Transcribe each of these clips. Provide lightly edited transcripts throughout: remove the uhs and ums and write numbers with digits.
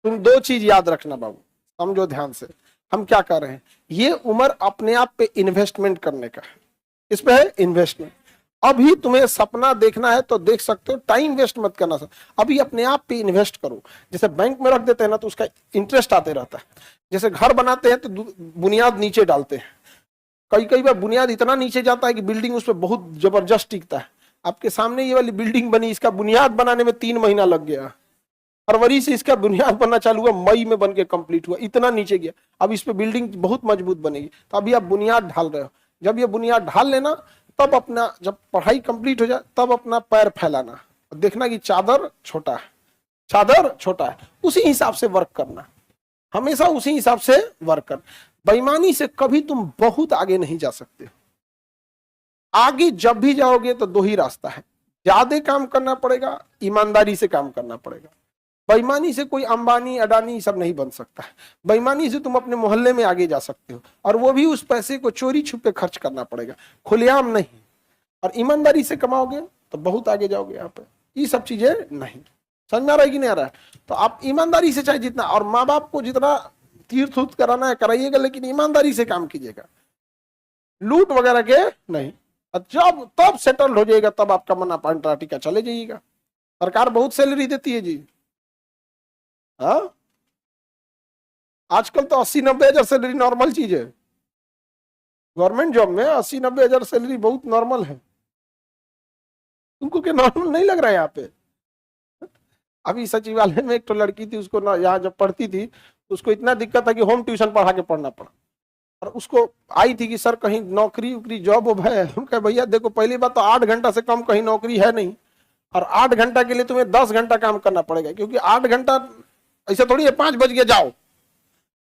तुम दो चीज याद रखना बाबू, समझो ध्यान से, हम क्या कर रहे हैं, ये उम्र अपने आप पे इन्वेस्टमेंट करने का है, इस पे है इन्वेस्टमेंट। अभी तुम्हें सपना देखना है तो देख सकते हो, टाइम वेस्ट मत करना सर, अभी अपने आप पे इन्वेस्ट करो। जैसे बैंक में रख देते हैं ना तो उसका इंटरेस्ट आते रहता है, जैसे घर बनाते हैं तो बुनियाद नीचे डालते हैं, कई कई बार बुनियाद इतना नीचे जाता है कि बिल्डिंग उस पर बहुत जबरदस्त टिकता है। आपके सामने ये वाली बिल्डिंग बनी, इसका बुनियाद बनाने में 3 महीना लग गया, फरवरी से इसका बुनियाद बनना चालू हुआ, मई में बन के कंप्लीट हुआ, इतना नीचे गया। अब इस पे बिल्डिंग बहुत मजबूत बनेगी, तो अभी आप बुनियाद ढाल रहे हो, जब ये बुनियाद ढाल लेना तब अपना, जब पढ़ाई कंप्लीट हो जाए तब अपना पैर फैलाना, देखना कि चादर छोटा है, चादर छोटा है, उसी हिसाब से वर्क करना, हमेशा उसी हिसाब से वर्क कर। बेईमानी से कभी तुम बहुत आगे नहीं जा सकते। आगे जब भी जाओगे तो 2 ही रास्ता है, ज्यादा काम करना पड़ेगा, ईमानदारी से काम करना पड़ेगा। बेईमानी से कोई अंबानी अडानी सब नहीं बन सकता है। बेईमानी से तुम अपने मोहल्ले में आगे जा सकते हो, और वो भी उस पैसे को चोरी छुपे खर्च करना पड़ेगा, खुलेआम नहीं। और ईमानदारी से कमाओगे तो बहुत आगे जाओगे। यहाँ पे ये सब चीजें नहीं, समझ में आ रहा है कि नहीं आ रहा है? तो आप ईमानदारी से चाहे जितना, और माँ बाप को जितना तीर्थ उर्थ कराना है कराइएगा, लेकिन ईमानदारी से काम कीजिएगा, लूट वगैरह के नहीं। जब तब सेटल हो जाएगा तब आपका मन आप अंटार्कटिका चले जाइएगा, सरकार बहुत सैलरी देती है जी। हाँ, आजकल तो 80-90 हजार सैलरी नॉर्मल चीज है, गवर्नमेंट जॉब में 80-90 हजार सैलरी बहुत नॉर्मल है। तुमको क्या नॉर्मल नहीं लग रहा है यहाँ पे? अभी सचिवालय में एक तो लड़की थी, उसको ना यहाँ जब पढ़ती थी उसको इतना दिक्कत था कि होम ट्यूशन पढ़ा के पढ़ना पड़ा, और उसको आई थी कि सर कहीं नौकरी उकरी जॉब वॉब है। हम कहे भैया देखो, पहली बात तो 8 घंटा से कम कहीं नौकरी है नहीं, और 8 घंटा के लिए तुम्हें 10 घंटा काम करना पड़ेगा, क्योंकि 8 घंटा ऐसा थोड़ी है 5 बज गया जाओ,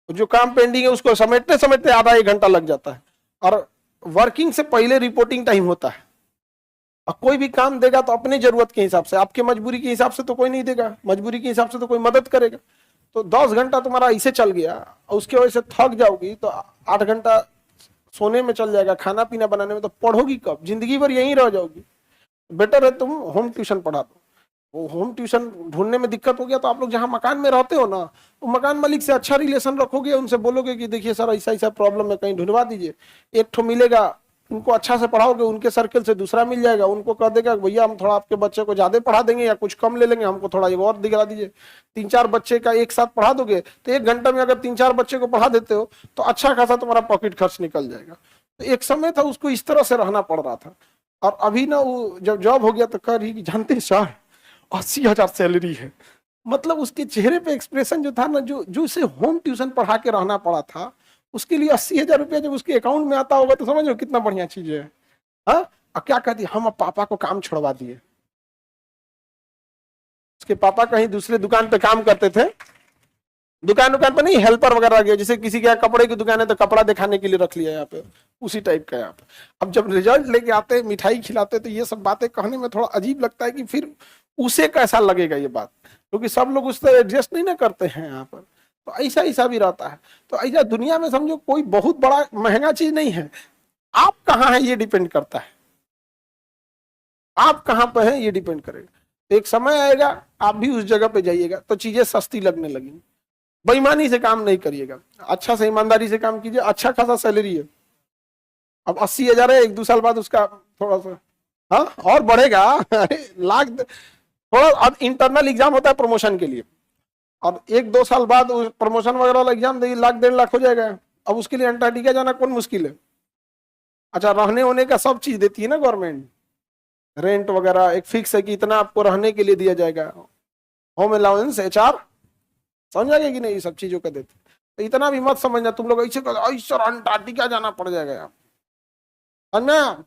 जो काम पेंडिंग है उसको समेटते समेटते आधा 1 घंटा लग जाता है। और वर्किंग से पहले रिपोर्टिंग टाइम होता है, और कोई भी काम देगा तो अपनी जरूरत के हिसाब से, आपके मजबूरी के हिसाब से तो कोई नहीं देगा, मजबूरी के हिसाब से तो कोई मदद करेगा। तो 10 घंटा तुम्हारा ऐसे चल गया, और उसकी वजह से थक जाओगी तो 8 घंटा सोने में चल जाएगा, खाना पीना बनाने में, तो पढ़ोगी कब? जिंदगी भर यहीं रह जाओगी। बेटर है तुम होम ट्यूशन पढ़ा दो। वो होम ट्यूशन ढूंढने में दिक्कत हो गया तो आप लोग जहां मकान में रहते हो ना, वो मकान मालिक से अच्छा रिलेशन रखोगे, उनसे बोलोगे कि देखिए सर ऐसा ऐसा प्रॉब्लम है, कहीं ढूंढवा दीजिए, एक ठो मिलेगा, उनको अच्छा से पढ़ाओगे, उनके सर्कल से दूसरा मिल जाएगा, उनको कह देगा भैया हम थोड़ा आपके बच्चे को ज्यादा पढ़ा देंगे या कुछ कम ले लेंगे, हमको थोड़ा और दिखा दीजिए। 3-4 बच्चे का एक साथ पढ़ा दोगे तो 1 घंटा में अगर 3-4 बच्चे को पढ़ा देते हो तो अच्छा खासा तुम्हारा पॉकेट खर्च निकल जाएगा। तो एक समय था उसको इस तरह से रहना पड़ रहा था, और अभी ना वो जब जॉब हो गया तो कह रही कि जानते हैं सर 80,000 सैलरी है। मतलब उसके चेहरे पे एक्सप्रेशन जो था ना, जो उसे होम ट्यूशन पढ़ा के रहना पड़ा था, उसके लिए 80,000 रुपया जब उसके अकाउंट में आता होगा तो समझ लो कितना बढ़िया चीज है। हाँ, और क्या कहती, हम अब पापा को काम छोड़वा दिए। उसके पापा कहीं दूसरे दुकान पे काम करते थे, दुकान पर नहीं, हेल्पर वगैरह गया, जैसे किसी के यहाँ कपड़े की दुकान है तो कपड़ा दिखाने के लिए रख लिया यहाँ पे, उसी टाइप का यहाँ पे। अब जब रिजल्ट लेके आते, मिठाई खिलाते, तो ये सब बातें कहने में थोड़ा अजीब लगता है कि फिर उसे कैसा लगेगा ये बात, क्योंकि सब लोग उससे एडजस्ट नहीं ना करते हैं यहाँ पर। तो ऐसा ऐसा भी रहता है। तो ऐसा दुनिया में समझो कोई बहुत बड़ा महंगा चीज नहीं है, आप कहाँ है ये डिपेंड करता है, आप कहाँ पे है ये डिपेंड करेगा। एक समय आएगा आप भी उस जगह पे जाइएगा तो चीजें सस्ती लगने लगेंगी। बेईमानी से काम नहीं करिएगा, अच्छा से ईमानदारी से काम कीजिए, अच्छा खासा सैलरी है। अब 80,000 है, 1-2 साल बाद उसका थोड़ा सा हाँ और बढ़ेगा। लाख थोड़ा, अब इंटरनल एग्जाम होता है प्रमोशन के लिए, और 1-2 साल बाद प्रमोशन वगैरह वाला एग्जाम दे 1-1.5 लाख हो जाएगा। अब उसके लिए अंटार्कटिका जाना कौन मुश्किल है? अच्छा, रहने होने का सब चीज देती है ना गवर्नमेंट, रेंट वगैरह एक फिक्स है कि इतना आपको रहने के लिए दिया जाएगा, होम अलाउंस, HR, समझ आएगा कि नहीं, ये सब चीजों का देते। तो इतना भी मत समझना तुम लोग ऐसे अंटार्कटिका जाना पड़ जाएगा, समझ में?